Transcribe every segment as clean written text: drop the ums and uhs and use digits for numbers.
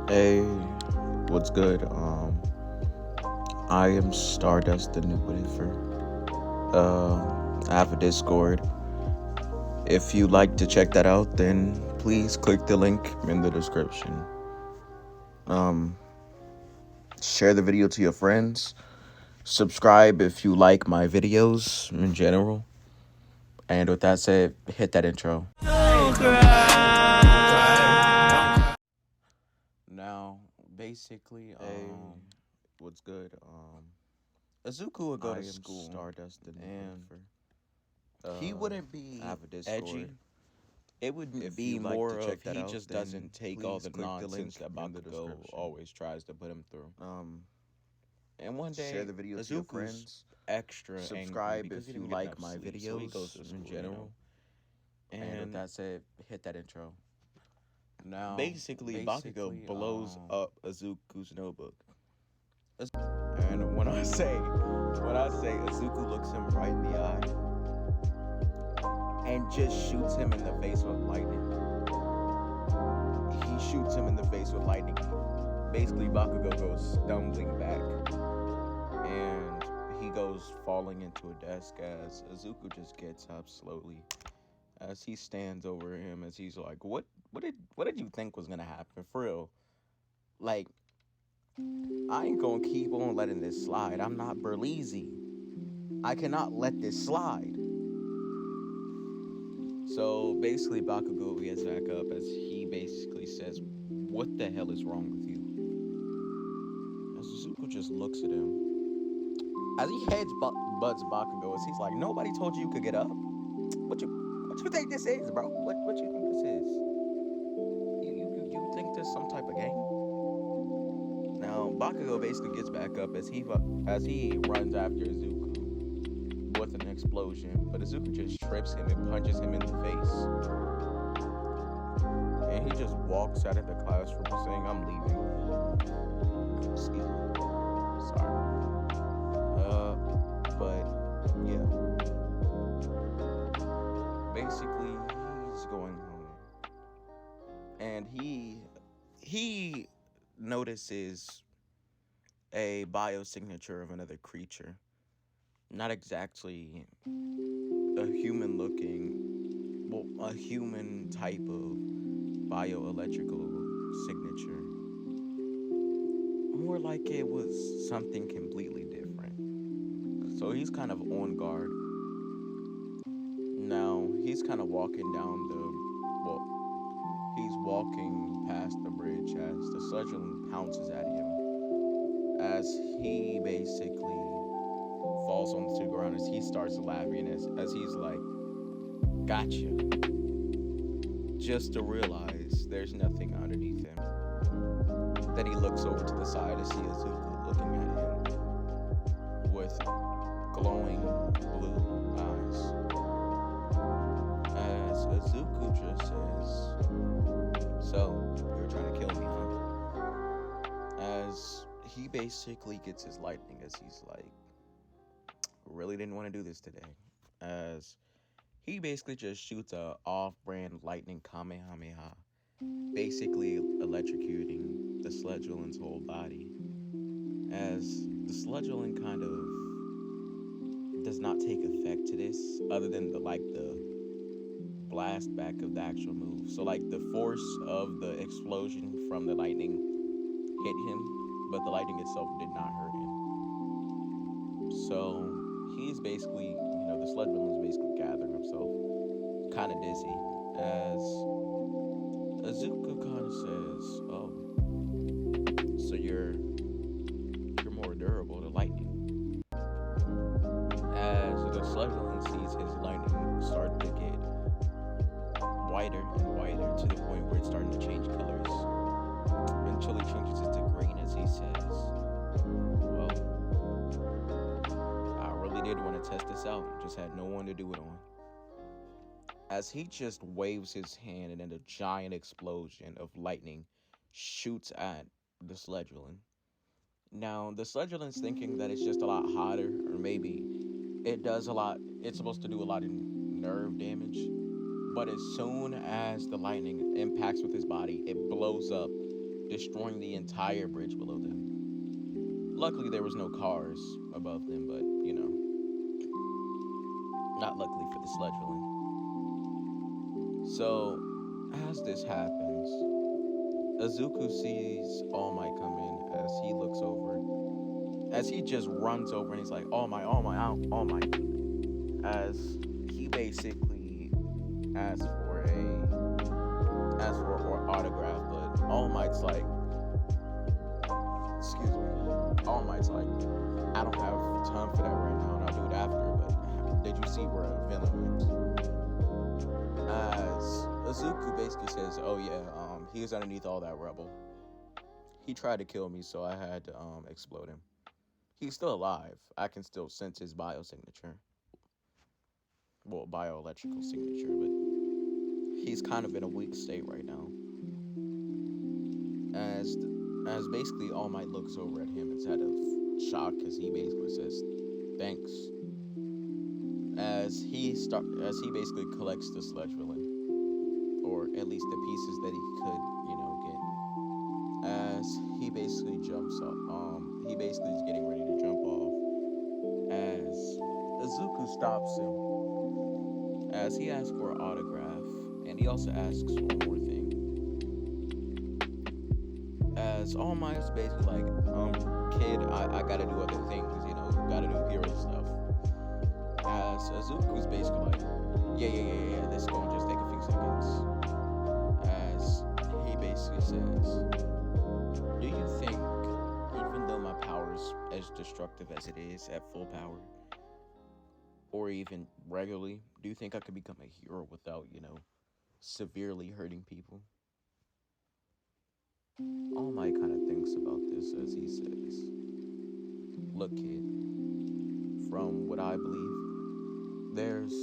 Hey, what's good? I am Stardust the New Wither. I have a Discord. If you'd like to check that out, then please click the link in the description. Um, Share the video to your friends. Subscribe if you like my videos in general. And with that said, hit that intro. Now, basically, what's good? Azuku would go to school, Stardust and he wouldn't be edgy. It would be more of he just doesn't take all the nonsense that Bakugo always tries to put him through. And one day, Share the video to your friends. extra Subscribe angry because if he you didn't get like enough my sleep, so he goes videos to school, in general. And with that said, hit that intro. Now, Basically, Bakugo blows up Azuku's notebook. And when I say Azuku looks him right in the eye and just shoots him in the face with lightning. He shoots him in the face with lightning. Basically, Bakugo goes stumbling back, and he goes falling into a desk as Azuku just gets up slowly. As he stands over him, as he's like, "What did you think was gonna happen? For real? Like, I ain't gonna keep on letting this slide. I'm not Berleezy. I cannot let this slide." So basically, Bakugo gets back up as he basically says, "What the hell is wrong with you?" As Suzuku just looks at him. As he butts Bakugo, as he's like, "Nobody told you you could get up. What you think this is, bro? What you think this is? You think this some type of game?" Now Bakugo basically gets back up as he runs after Izuku with an explosion, but Izuku just trips him and punches him in the face. And he just walks out of the classroom saying, "I'm leaving." Excuse me. Sorry. But yeah. Basically, he's going home. And he notices a biosignature of another creature. Not exactly a human looking, well, a human type of bioelectrical signature. More like it was something completely different. So he's kind of on guard. Now he's kind of walking down he's walking past the bridge as the Sledgeland pounces at him. As he basically falls onto the ground, as he starts laughing, as he's like, "Gotcha." Just to realize there's nothing underneath him. Then he looks over to the side to see Izuku looking at him with glowing blue eyes. As Izuku just says, "So, you're trying to kill me, huh?" As he basically gets his lightning, as he's like, "Really didn't want to do this today." As he basically just shoots a off-brand lightning Kamehameha, basically electrocuting the Sledgeland's whole body. As the Sledgeland kind of does not take effect to this, other than the blast back of the actual move. So like the force of the explosion from the lightning hit him, but the lightning itself did not hurt him. So he's basically, the Sledgeland is basically gathering himself, kind of dizzy, as Azuku kind of says, "Oh, so you're more durable to lightning." As the Sledgeland sees his lightning start to get whiter and whiter to the point where it's starting to change colors, until it changes it to green, as he says, "Well, I really did want to test this out, just had no one to do it on." As he just waves his hand and then a giant explosion of lightning shoots at the Sledgeland. Now, the Sledgeland's thinking that it's just a lot hotter, or maybe it's supposed to do a lot of nerve damage. But as soon as the lightning impacts with his body, it blows up destroying the entire bridge below them. Luckily, there was no cars above them, but not luckily for the sludge villain. So, as this happens, Azuku sees All Might come in as he looks over, as he just runs over and he's like, All Might, All Might, All Might. As he basically asks for an autograph, but All Might's like, excuse me, All Might's like, I don't have time for that right now, and I'll do it after. But did you see where a villain went? As Azuku basically says, oh yeah, he was underneath all that rubble. He tried to kill me, so I had to explode him. He's still alive. I can still sense his biosignature. Well, bioelectrical signature, but he's kind of in a weak state right now. As basically All Might looks over at him instead of shock, as he basically says, thanks. As he basically collects the sludge villain, or at least the pieces that he could, get. As he basically jumps up, he basically is getting ready to jump off. As Izuku stops him, as he asks for an autograph, and he also asks one more thing. As All Might is basically like, kid, I gotta do other things, gotta do hero stuff. As Azuku's basically like, yeah, this is gonna just take a few seconds. As he basically says, do you think, even though my power is as destructive as it is at full power, or even regularly, do you think I could become a hero without, severely hurting people? All Might kind of thinks about this as he says, look, kid, from what I believe, there's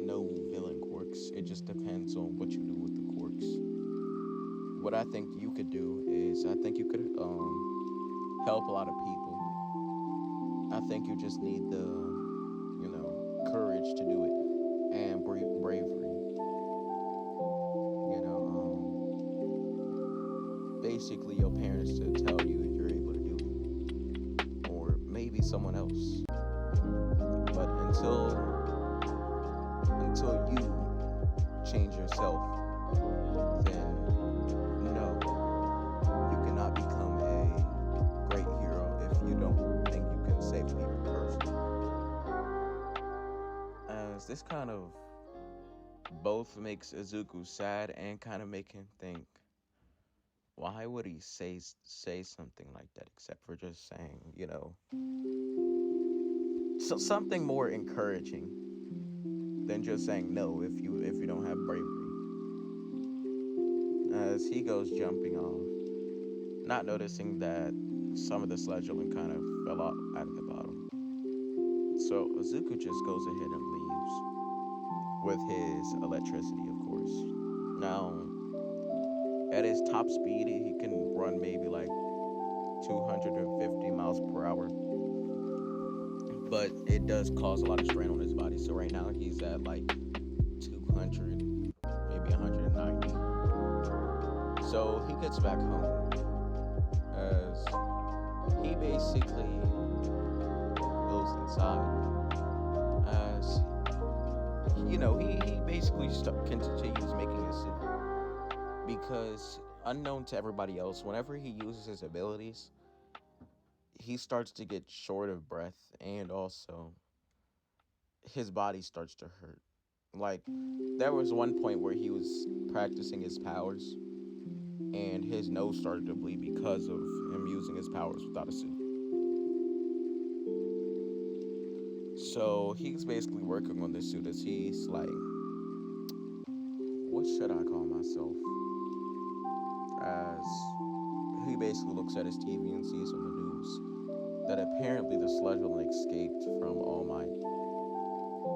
no villain quirks. It just depends on what you do with the quirks. What I think you could do is, I think you could help a lot of people. I think you just need the, courage to do it and bravery. Basically your parents to tell you you're able to do it, or maybe someone else. But until you change yourself, then no, you cannot become a great hero if you don't think you can save people personally. As this kind of both makes Izuku sad and kind of make him think, why would he say something like that except for just saying, so something more encouraging than just saying no if you don't have bravery. As he goes jumping off, not noticing that some of the sludge kind of fell out of the bottom. So Izuku just goes ahead and leaves with his electricity, of course. Now, at his top speed, he can run maybe like 250 miles per hour. But it does cause a lot of strain on his body. So right now he's at like 200, maybe 190. So he gets back home as he basically goes inside. As, he basically continues making his suit. Because, unknown to everybody else, whenever he uses his abilities, he starts to get short of breath, and also his body starts to hurt. Like, there was one point where he was practicing his powers, and his nose started to bleed because of him using his powers without a suit. So he's basically working on this suit as he's like, what should I call myself? As he basically looks at his TV and sees on the news that apparently the sludge villain escaped from All Might.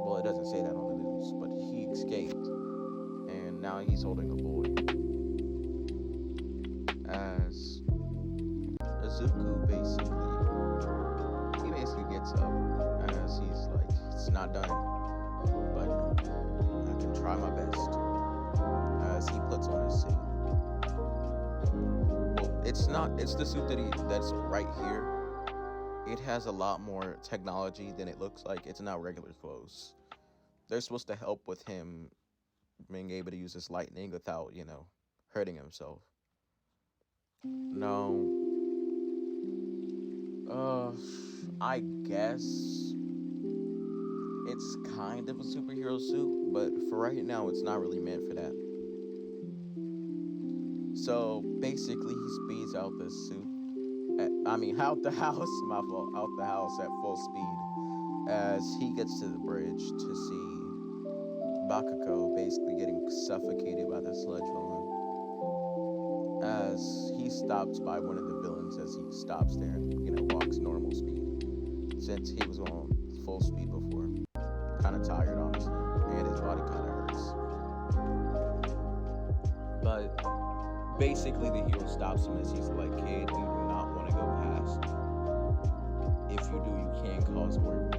Well, it doesn't say that on the news, but he escaped, and now he's holding a boy. As Izuku basically gets up, as he's like, it's not done, but I can try my best. As he puts on his suit, it's not. It's the suit that's right here. It has a lot more technology than it looks like. It's not regular clothes. They're supposed to help with him being able to use his lightning without, hurting himself. No, uh, I guess it's kind of a superhero suit, but for right now, it's not really meant for that. So basically, he speeds out this suit. Out the house. My fault. Out the house at full speed as he gets to the bridge to see Bakugo basically getting suffocated by the sludge villain. As he stops by one of the villains, as he stops there and walks normal speed, since he was on full speed before. Kind of tired, honestly, and his body kind of hurts. But basically, the hero stops him as he's like, "Kid, you do not want to go past. If you do, you can cause more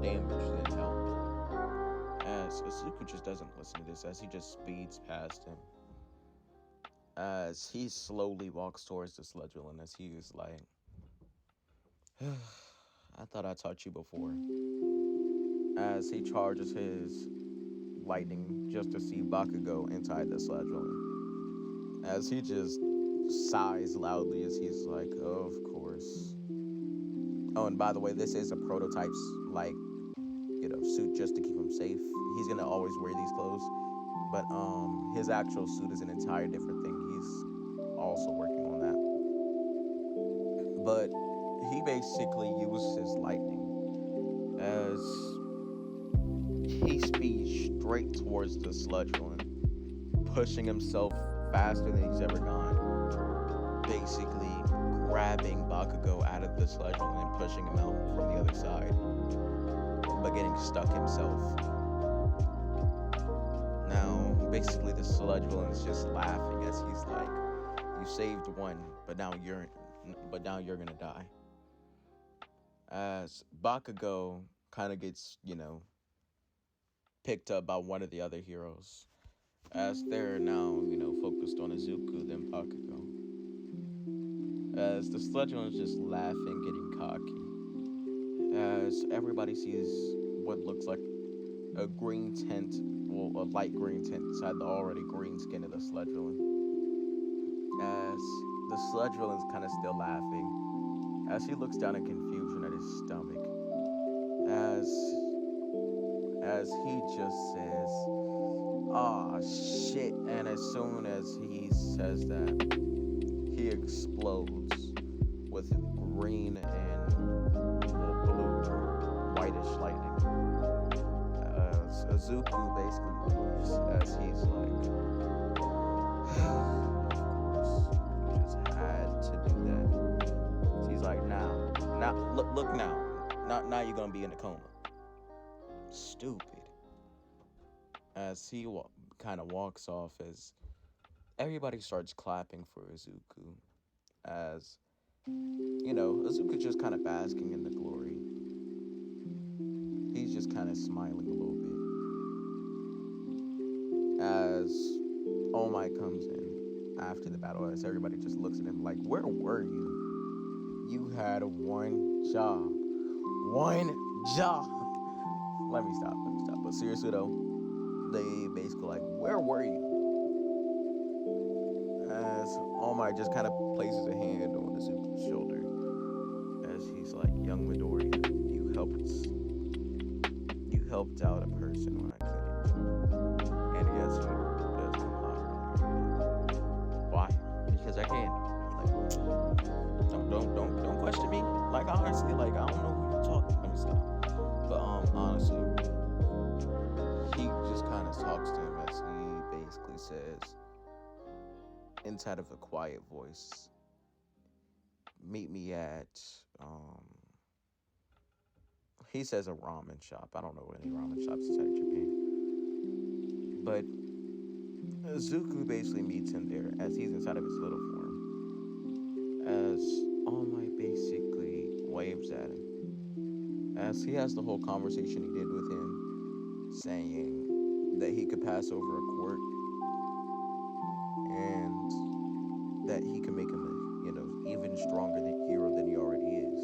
damage than hell." As Izuku just doesn't listen to this, as he just speeds past him. As he slowly walks towards the sludge villain, as he is like, "I thought I taught you before." As he charges his lightning just to see Bakugo inside the sludge villain. As he just sighs loudly as he's like, "Of course." Oh, and by the way, this is a prototype's suit just to keep him safe. He's gonna always wear these clothes, but his actual suit is an entire different thing. He's also working on that. But he basically uses his lightning as he speeds straight towards the sludge villain, pushing himself faster than he's ever gone. Basically grabbing Bakugo out of the sludge villain and pushing him out from the other side, but getting stuck himself. Now, basically, the sludge villain is just laughing as he's like, "You saved one, but now you're gonna die." As Bakugo kind of gets, picked up by one of the other heroes, as they're now, focused on Izuku than Bakugo. As the sludge villain is just laughing, getting cocky. As everybody sees what looks like a green tint, well, a light green tint inside the already green skin of the sludge villain. As the sludge villain's kind of still laughing, as he looks down in confusion at his stomach, as he just says, "Ah, shit," and as soon as he says that, he explodes with green and blue, whitish lightning. Izuku basically leaves as he's like, "Of course, you just had to do that." So he's like, now, look now. Now you're gonna be in a coma." Stupid. As he kind of walks off, as everybody starts clapping for Izuku, as Izuku just kind of basking in the glory. He's just kind of smiling a little bit. As Oh My comes in after the battle, as everybody just looks at him like, "Where were you? You had one job. One job." Let me stop. But seriously though, they basically like, "Where were you?" As Oh My just kind of places a hand on Izuku's shoulder, as he's like, "Young Midoriya, you helped out a person when I couldn't." And yes, he does come out earlier. Why? Because I can. Like, don't question me. Like, honestly, like, I don't know who you're talking. Let me stop. But honestly, he just kind of talks to him as he basically says, inside of a quiet voice, "Meet me at he says a ramen shop. I don't know any ramen shops inside of Japan. But Zuku basically meets him there as he's inside of his little form. As All Might basically waves at him. As he has the whole conversation he did with him, saying that he could pass over a court and that he can make him stronger hero than he already is.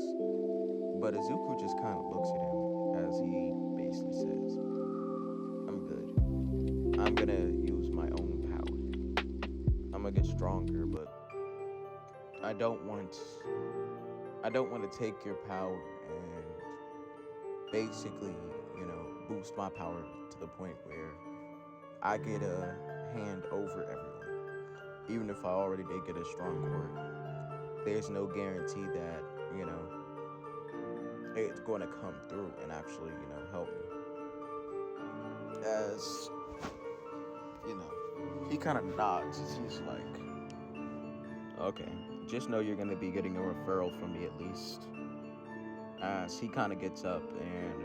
But Izuku just kind of looks at him as he basically says, I'm good. I'm gonna use my own power. I'm gonna get stronger, but I don't want to take your power and basically, boost my power to the point where I get a hand over everyone. Even if I already did get a strong core, there's no guarantee that, it's going to come through and actually, help me. As, he kind of nods as he's like, okay, just know you're going to be getting a referral from me at least. As he kind of gets up and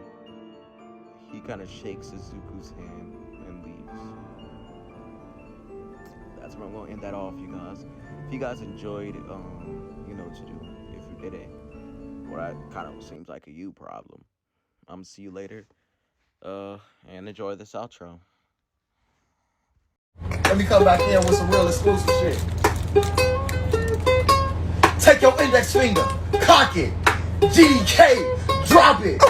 he kind of shakes Izuku's hand and leaves. That's where I'm going to end that off, you guys. If you guys enjoyed, you know what to do. If you didn't, well, that kind of seems like a you problem. I'm going to see you later. And enjoy this outro. Let me come back in with some real exclusive shit. Take your index finger, cock it, GDK, drop it.